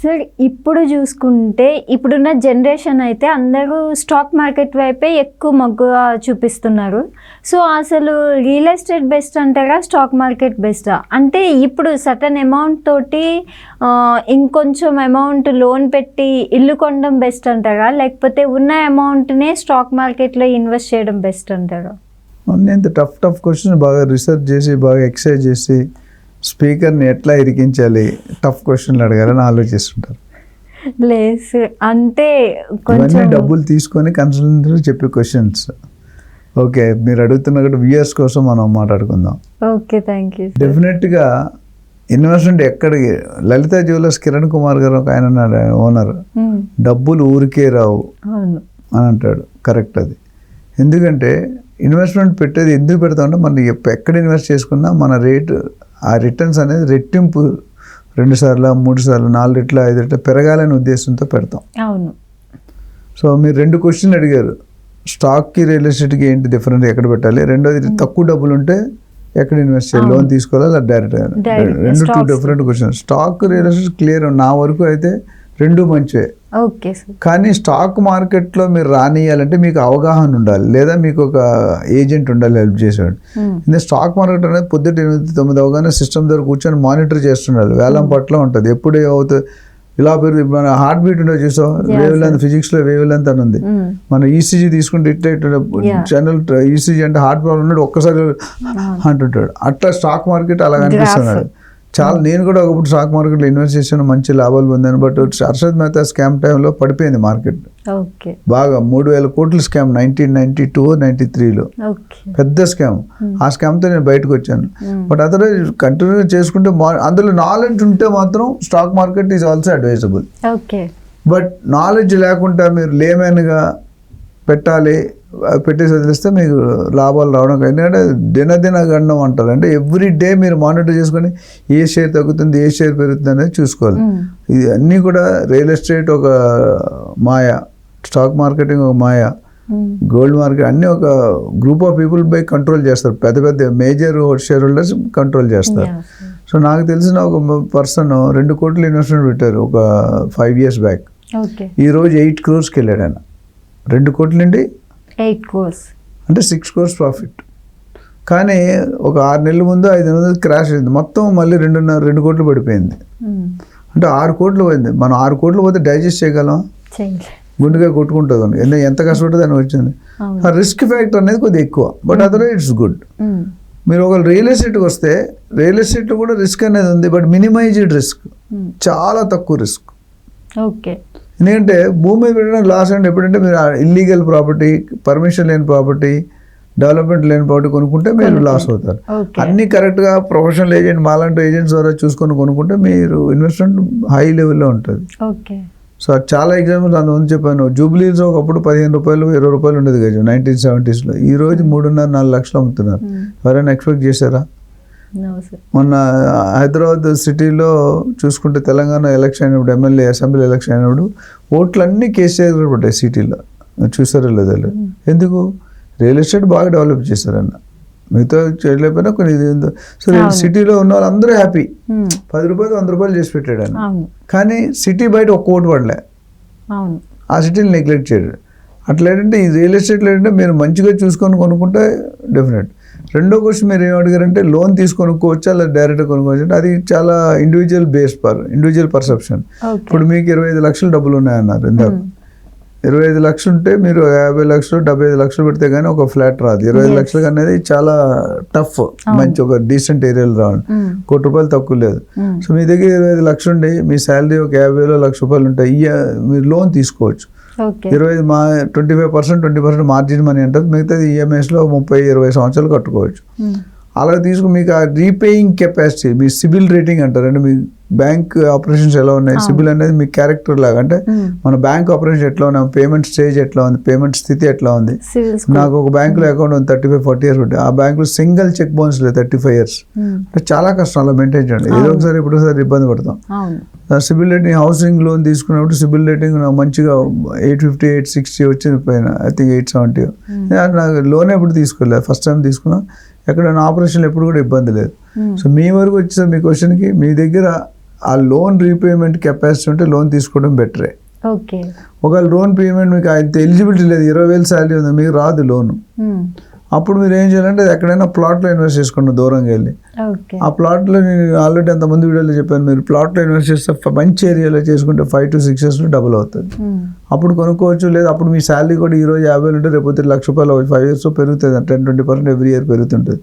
Sir ఇప్పుడు చూసుకుంటే ఇప్పుడున్న జనరేషన్ అయితే అందరూ స్టాక్ మార్కెట్ వైపే ఎక్కువ మొగ్గుగా చూపిస్తున్నారు. సో అసలు రియల్ ఎస్టేట్ బెస్ట్ అంటారా, స్టాక్ మార్కెట్ బెస్టా? అంటే ఇప్పుడు సర్టన్ అమౌంట్ తోటి ఇంకొంచెం అమౌంట్ లోన్ పెట్టి ఇల్లు కొనడం బెస్ట్ అంటారా, లేకపోతే ఉన్న అమౌంట్నే స్టాక్ మార్కెట్లో ఇన్వెస్ట్ చేయడం బెస్ట్ అంటారా? ఇంత టఫ్ క్వశ్చన్ బాగా రీసెర్చ్ చేసి బాగా ఎక్సర్సైజ్ చేసి స్పీకర్ని ఎట్లా ఇరికించాలి టఫ్ క్వశ్చన్లు అడగాలని ఆలోచిస్తుంటారు. లేదు అంటే కొంచెం డబ్బులు తీసుకొని కన్సల్టెంట్ చెప్పే క్వశ్చన్స్. ఓకే, మీరు అడుగుతున్న వ్యూయర్స్ కోసం మనం మాట్లాడుకుందాం. Okay, thank you. డెఫినెట్గా ఇన్వెస్ట్మెంట్ ఎక్కడికి, లలిత జ్యువెలర్స్ కిరణ్ కుమార్ గారు ఒక ఆయన ఉన్నాడు ఓనర్, డబ్బులు ఊరికే రావు అని అంటాడు. కరెక్ట్ అది. ఎందుకంటే ఇన్వెస్ట్మెంట్ పెట్టేది ఎందుకు పెడతామంటే మనం ఎక్కడ ఇన్వెస్ట్ చేసుకున్నా మన రేటు ఆ రిటర్న్స్ అనేది రెట్టింపు 2 సార్లు 3 సార్లు 4 రెట్లు 5 రెట్లు పెరగాలనే ఉద్దేశంతో పెడతాం. అవును. సో మీరు 2 క్వశ్చన్లు అడిగారు, స్టాక్కి రియల్ ఎస్టేట్కి ఏంటి డిఫరెంట్, ఎక్కడ పెట్టాలి, రెండోది తక్కువ డబ్బులు ఉంటే ఎక్కడ ఇన్వెస్ట్ చేయాలి, లోన్ తీసుకోవాలా లేదా డైరెక్ట్గా, 2 different question. Stock real estate clear నా వరకు అయితే 2 మంచివే. Okay sir. కానీ స్టాక్ మార్కెట్లో మీరు రానియాలంటే మీకు అవగాహన ఉండాలి, లేదా మీకు ఒక ఏజెంట్ ఉండాలి హెల్ప్ చేసేవాడు. ఇంకా స్టాక్ మార్కెట్ అనేది పొద్దుట 8-9 అవగానే సిస్టమ్ దగ్గర కూర్చొని మానిటర్ చేస్తున్నాడు, వేలం పట్ల ఉంటుంది. ఎప్పుడు ఏమవుతుంది ఇలా పెరుగుతుంది. మన హార్ట్ బీట్ ఉండే చూసాం, వేవ్ లెంత్, ఫిజిక్స్లో వేవ్ లెంత్ అని ఉంది. మన ఈసీజీ తీసుకుంటే ఇట్లా జనరల్ ఈసీజీ అంటే హార్ట్ ప్రాబ్లం ఉన్నాడు ఒక్కసారి అంటుంటాడు. అట్లా స్టాక్ మార్కెట్ అలా కనిపిస్తున్నాడు. చాలా నేను కూడా ఒకప్పుడు స్టాక్ మార్కెట్లో ఇన్వెస్ట్ చేసాను, మంచి లాభాలు పొందాను. బట్ హర్షద్ మెహతా స్కామ్ టైంలో పడిపోయింది మార్కెట్ బాగా. 3,000 కోట్ల స్కామ్ 1992-93లో పెద్ద స్కామ్. ఆ స్కామ్తో నేను బయటకు వచ్చాను. బట్ అతను కంటిన్యూ చేసుకుంటే అందులో నాలెడ్జ్ ఉంటే మాత్రం stock market is also advisable. But knowledge లేకుండా మీరు లేమెన్గా పెట్టాలి, పెట్టేసి వదిలిస్తే మీకు లాభాలు రావడం. ఎందుకంటే దినదిన గండం అంటారు. అంటే ఎవ్రీ డే మీరు మానిటర్ చేసుకొని ఏ షేర్ తగ్గుతుంది, ఏ షేర్ పెరుగుతుంది అనేది చూసుకోవాలి. ఇది అన్నీ కూడా రియల్ ఎస్టేట్ ఒక మాయ, స్టాక్ మార్కెటింగ్ ఒక మాయ, గోల్డ్ మార్కెట్ అన్నీ ఒక group of people by control చేస్తారు. పెద్ద పెద్ద మేజర్ షేర్ హోల్డర్స్ కంట్రోల్ చేస్తారు. సో నాకు తెలిసిన ఒక పర్సన్ 2 కోట్లు ఇన్వెస్ట్మెంట్ పెట్టారు ఒక 5 years బ్యాక్. ఈరోజు 8 crores వెళ్ళాడు ఆయన. 2 కోట్ల నుండి 8 crores అంటే 6 crores ప్రాఫిట్. కానీ ఒక 6 నెలల ముందు 5 నెలల ముందు క్రాష్ అయింది, మొత్తం మళ్ళీ 2 కోట్లు పడిపోయింది. అంటే 6 కోట్లు పోయింది. మనం 6 కోట్లు పోతే డైజెస్ట్ చేయగలం, గుండెగా కొట్టుకుంటుంది. ఎంత కష్టపడుతుంది అని వచ్చింది. ఆ రిస్క్ ఫ్యాక్టర్ అనేది కొద్దిగా ఎక్కువ, బట్ అదర్వైజ్ ఇట్స్ గుడ్. మీరు ఒక రియల్ ఎస్టేట్కి వస్తే రియల్ ఎస్టేట్లో కూడా రిస్క్ అనేది ఉంది, బట్ మినిమైజ్డ్ రిస్క్, చాలా తక్కువ రిస్క్. ఓకే. ఎందుకంటే భూమి మీద పెట్టడం లాస్ అంటే ఎప్పుడంటే మీరు ఇల్లీగల్ ప్రాపర్టీ, పర్మిషన్ లేని ప్రాపర్టీ, డెవలప్మెంట్ లేని ప్రాపర్టీ కొనుక్కుంటే మీరు లాస్ అవుతారు. అన్నీ కరెక్ట్గా ప్రొఫెషనల్ ఏజెంట్ మాలాంటి ఏజెంట్స్ ద్వారా చూసుకొని కొనుక్కుంటే మీరు ఇన్వెస్ట్మెంట్ హై లెవెల్లో ఉంటుంది. సో చాలా ఎగ్జాంపుల్స్ అంతకుముందు చెప్పాను. జూబ్లీస్ ఒకప్పుడు 15 రూపాయలు 20 రూపాయలు ఉండేది గజం 1970sలో. ఈరోజు 3.5-4 లక్షలు అమ్ముతున్నారు. ఎవరైనా ఎక్స్పెక్ట్ చేశారా? మొన్న హైదరాబాద్ సిటీలో చూసుకుంటే తెలంగాణ ఎలక్షన్ అయినప్పుడు, ఎమ్మెల్యే అసెంబ్లీ ఎలక్షన్ అయినప్పుడు ఓట్లన్నీ కేసీఆర్ కూడా పడ్డాయి సిటీలో. చూసారో లేదో. ఎందుకు? రియల్ ఎస్టేట్ బాగా డెవలప్ చేశారన్న. మిగతా చేయలేకపోయినా కొన్ని ఇది ఉందో. సో సిటీలో ఉన్న వాళ్ళు అందరూ హ్యాపీ. 10 రూపాయలు 100 రూపాయలు చేసి పెట్టాడు ఆయన. కానీ సిటీ బయట ఒక్క ఓటు పడలే, ఆ సిటీని నెగ్లెక్ట్ చేయడు. అట్లా ఏంటంటే ఈ రియల్ ఎస్టేట్లో ఏంటంటే మీరు మంచిగా చూసుకొని కొనుక్కుంటే డెఫినెట్. రెండో క్వశ్చన్ మీరు ఏం అడిగారంటే లోన్ తీసుకొనుక్కోవచ్చా లేదా డైరెక్ట్గా కొనుక్కోవచ్చు అంటే అది చాలా ఇండివిజువల్ ఇండివిజువల్ పర్సెప్షన్. ఇప్పుడు మీకు 25 లక్షలు డబ్బులు ఉన్నాయన్నారు ఇందాక. 25 లక్షలు ఉంటే మీరు 50 లక్షలు 75 లక్షలు పెడితే కానీ ఒక ఫ్లాట్ రాదు. 25 లక్షలు అనేది చాలా టఫ్. మంచి ఒక డీసెంట్ ఏరియాలో రావాలి. 1 కోటి రూపాయలు తక్కువ లేదు. సో మీ దగ్గర 25 లక్షలు ఉండి మీ శాలరీ ఒక 50,000 1,00,000 రూపాయలు ఉంటాయి, మీరు లోన్ తీసుకోవచ్చు. 25% 20% మార్జిన్ మనీ అంటారు. మిగతాది ఈఎంఐస్లో 30-20 సంవత్సరాలు కట్టుకోవచ్చు. అలా తీసుకుని మీకు ఆ రీపేయింగ్ కెపాసిటీ, మీ సిబిల్ రేటింగ్ అంటారు. అంటే మీ బ్యాంక్ ఆపరేషన్స్ ఎలా ఉన్నాయి, సిబిల్ అనేది మీ క్యారెక్టర్ లాగా. అంటే మన బ్యాంక్ ఆపరేషన్ ఎట్లా ఉన్నాయి, పేమెంట్ స్టేజ్ ఎట్లా ఉంది, పేమెంట్ స్థితి ఎట్లా ఉంది. నాకు ఒక బ్యాంకులో అకౌంట్ ఉంది 35-40 years ఉంటుంది. ఆ బ్యాంకులో సింగిల్ చెక్ బౌన్స్ లేదు 35 years. అంటే చాలా కష్టం అలా మెయింటైన్ చేయండి. ఏదో ఒకసారి ఎప్పుడోసారి ఇబ్బంది పడతాం. సిబిల్ రేటింగ్ హౌసింగ్ లోన్ తీసుకున్నప్పుడు సిబిల్ రేటింగ్ మంచిగా 850 860 వచ్చింది పైన. I think 870. నాకు లోన్ ఎప్పుడు తీసుకోలేదు, ఫస్ట్ టైం తీసుకున్నా. ఎక్కడైనా ఆపరేషన్లు ఎప్పుడు కూడా ఇబ్బంది లేదు. సో మీ వరకు వచ్చేసరి మీ క్వశ్చన్కి మీ దగ్గర ఆ లోన్ రీపేమెంట్ కెపాసిటీ ఉంటే లోన్ తీసుకోవడం బెటరే. ఓకే. ఒకవేళ లోన్ పేమెంట్ మీకు అయితే ఎలిజిబిలిటీ లేదు, 20,000 శాలరీ ఉంది, మీకు రాదు లోను, అప్పుడు మీరు ఏం చేయాలంటే ఎక్కడైనా ప్లాట్లో ఇన్వెస్ట్ చేసుకోండి దూరంగా వెళ్ళి. ఆ ప్లాట్లో నేను ఆల్రెడీ అంతమంది వీడియోలో చెప్పాను, మీరు ప్లాట్లో ఇన్వెస్ట్ చేస్తే మంచి ఏరియాలో చేసుకుంటే 5 to 6 years డబుల్ అవుతుంది. అప్పుడు కొనుక్కోవచ్చు. లేదా అప్పుడు మీ శాలరీ కూడా ఈరోజు 50,000 ఉంటే రేపు ₹1,00,000 5 years పెరుగుతుంది, 10-20% ఎవ్రీ ఇయర్ పెరుగుతుంటుంది.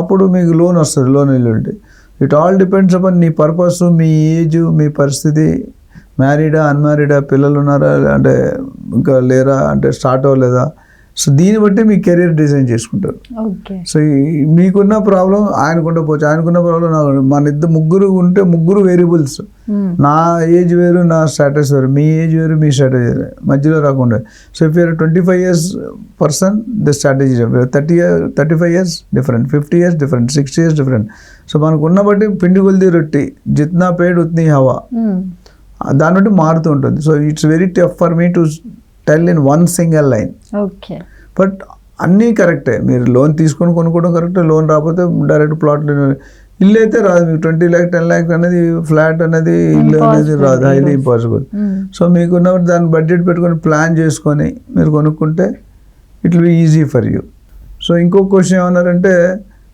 అప్పుడు మీకు లోన్ వస్తుంది, loan eligibility. It all depends upon నీ పర్పస్, మీ ఏజ్, మీ పరిస్థితి, మ్యారీడా అన్మ్యారీడా, పిల్లలు ఉన్నారా అంటే ఇంకా లేరా అంటే స్టార్ట్ అవ్వలేదా, సో దీన్ని బట్టి మీ కెరీర్ డిజైన్ చేసుకుంటారు. సో మీకున్న ప్రాబ్లం ఆయనకుండా పోవచ్చు, ఆయనకున్న ప్రాబ్లం నాకు, మన ఇద్దరు ముగ్గురు ఉంటే ముగ్గురు వేరియబుల్స్, నా ఏజ్ వేరు, నా స్టేటస్ వేరు, మీ ఏజ్ వేరు, మీ స్ట్రాటజీ వేరు, మధ్యలో రాకుండా. So if you are 25 years person, the strategy 35 years different, 50 years different, 60 years different. So మనకు ఉన్న బట్టి పిండి కొలిది రొట్టి, జిత్నా పేడ్ ఉత్నీ హవా, దాన్ని బట్టి మారుతూ ఉంటుంది. So it's very tough for me to tell in one single line. But అన్నీ కరెక్టే, మీరు లోన్ తీసుకొని కొనుక్కోవడం కరెక్టే, లోన్ రాకపోతే డైరెక్ట్ ప్లాట్లు, ఇల్లు అయితే రాదు మీకు 20 lakh 10 lakh అనేది, ఫ్లాట్ అనేది, ఇల్లు అనేది రాదు, హైలీ ఇంపాసిబుల్. సో మీకున్న దాని బడ్జెట్ పెట్టుకొని ప్లాన్ చేసుకొని మీరు కొనుక్కుంటే it will be easy for you. So ఇంకొక క్వశ్చన్ ఏమన్నారంటే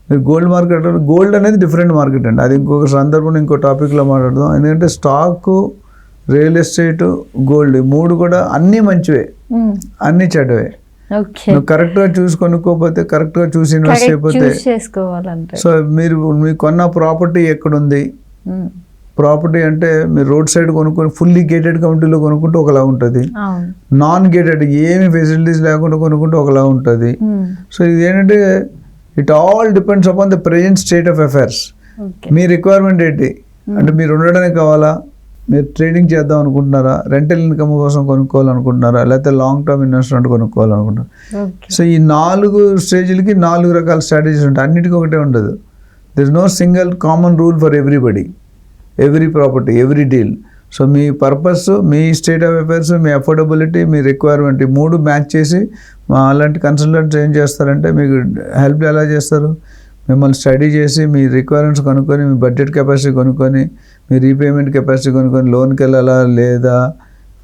మీరు గోల్డ్ మార్కెట్, గోల్డ్ అనేది డిఫరెంట్ మార్కెట్ అండి, అది ఇంకొక సందర్భం ఇంకో టాపిక్లో మాట్లాడదాం. ఎందుకంటే స్టాకు, రియల్ ఎస్టేట్, గోల్డ్, మూడు కూడా అన్నీ మంచివే, అన్నీ చెడ్డవే. నువ్వు కరెక్ట్గా చూసి కొనుక్కోకపోతే, కరెక్ట్గా చూసి ఇన్వెస్ట్ చేయకపోతే, సో మీరు కొన్న ప్రాపర్టీ ఎక్కడుంది, ప్రాపర్టీ అంటే మీరు రోడ్ సైడ్ కొనుక్కొని ఫుల్లీ గేటెడ్ కమ్యూనిటీలో కొనుక్కుంటే ఒకలా ఉంటుంది, నాన్ గేటెడ్ ఏమి ఫెసిలిటీస్ లేకుండా కొనుక్కుంటే ఒకలా ఉంటుంది. సో ఇది ఏంటంటే it all depends upon the present state of affairs. Me requirement ఏంటి అంటే, మీరు ఉండడానికి కావాలా, మీరు ట్రేడింగ్ చేద్దాం అనుకుంటున్నారా, రెంటల్ ఇన్కమ్ కోసం కొనుక్కోవాలనుకుంటున్నారా, లేకపోతే లాంగ్ టర్మ్ ఇన్వెస్ట్మెంట్ కొనుక్కోవాలనుకుంటున్నారా. సో ఈ 4 స్టేజ్లకి 4 రకాల స్ట్రాటజీస్ ఉంటాయి, అన్నిటికీ ఒకటే ఉండదు. There is no single common rule for everybody, every property, every deal. So మీ పర్పస్, మీ స్టేట్ ఆఫ్ అఫైర్స్, మీ అఫోర్డబిలిటీ, మీ రిక్వైర్మెంట్, ఈ 3 మ్యాచ్ చేసి అలాంటి కన్సల్టెంట్స్ ఏం చేస్తారంటే మీకు హెల్ప్ ఎలా చేస్తారు, మిమ్మల్ని స్టడీ చేసి మీ రిక్వైర్మెంట్స్ కనుక్కొని, మీ బడ్జెట్ కెపాసిటీ కనుక్కొని, మీ రీపేమెంట్ కెపాసిటీ కనుక్కొని, లోన్కి వెళ్ళాలా లేదా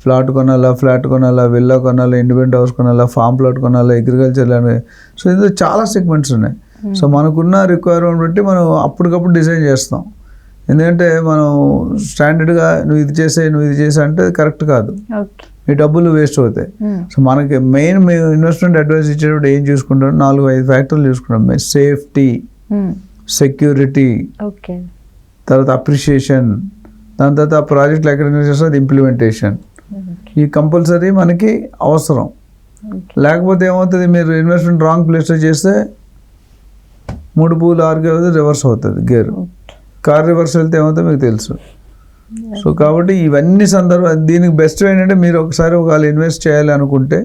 ఫ్లాట్ కొనాలా, విల్లా కొనాలా, ఇండిపెండెంట్ హౌస్ కొనాలా, ఫామ్ ప్లాట్ కొనాలా, అగ్రికల్చర్ ల్యాండ్. సో ఇందులో చాలా సెగ్మెంట్స్ ఉన్నాయి. సో మనకున్న రిక్వైర్మెంట్ బట్టి మనం అప్పటికప్పుడు డిజైన్ చేస్తాం. ఎందుకంటే మనం స్టాండర్డ్గా నువ్వు ఇది చేసే అంటే కరెక్ట్ కాదు, మీ డబ్బులు వేస్ట్ అవుతాయి. సో మనకి మెయిన్ ఇన్వెస్ట్మెంట్ అడ్వైస్ ఇచ్చేటప్పుడు ఏం చూసుకుంటాం, 4-5 ఫ్యాక్టర్లు చూసుకుంటాం. సేఫ్టీ, సెక్యూరిటీ, తర్వాత అప్రిషియేషన్, దాని తర్వాత ఆ ప్రాజెక్ట్ ఎక్కడ చేస్తే అది ఇంప్లిమెంటేషన్. ఈ కంపల్సరీ మనకి అవసరం. లేకపోతే ఏమవుతుంది, మీరు ఇన్వెస్ట్మెంట్ రాంగ్ ప్లేస్లో చేస్తే 3 పూలు 6 రివర్స్ అవుతుంది గేరు. కార్ రివర్స్ వెళ్తే ఏమవుతుందో మీకు తెలుసు. సో కాబట్టి ఇవన్నీ సందర్భాలు, దీనికి బెస్ట్ ఏంటంటే మీరు ఒకసారి ఒకవేళ ఇన్వెస్ట్ చేయాలి అనుకుంటే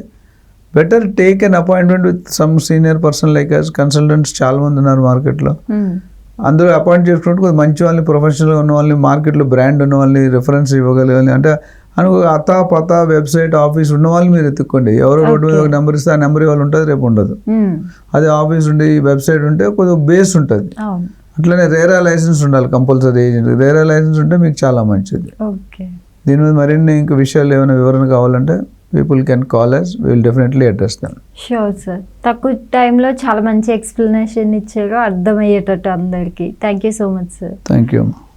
better take an appointment with some senior person like us. Consultants చాలా మంది ఉన్నారు మార్కెట్లో, అందరూ అపాయింట్ చేసుకుంటే కొంచెం మంచి వాళ్ళని, ప్రొఫెషనల్గా ఉన్న వాళ్ళని, మార్కెట్లో బ్రాండ్ ఉన్న వాళ్ళని, రిఫరెన్స్ ఇవ్వగలిగాలి. అంటే అతా పతా వెబ్సైట్, ఆఫీస్ ఉన్న వాళ్ళని మీరు ఎత్తుక్కోండి. ఎవరో రోడ్డు మీద ఒక నెంబర్ ఇస్తే ఆ నెంబర్ ఇవాళ ఉంటుంది, రేపు ఉండదు. అదే ఆఫీస్ ఉండి వెబ్సైట్ ఉంటే కొద్దిగా బేస్ ఉంటుంది. అట్లనే రేరా లైసెన్స్ ఉండాలి కంపల్సరీ, ఏజెంట్ రేరా లైసెన్స్ ఉంటే మీకు చాలా మంచిది. దీని మీద మరిన్ని ఇంకా విషయాలు ఏమైనా వివరణ కావాలంటే people can call us, we will definitely address them. Sure sir, తక్కువ టైంలో చాలా మంచి ఎక్స్ప్లెనేషన్ ఇచ్చారు, అర్థమయ్యేటట్టు అందరికీ. Thank you so much sir. Thank you.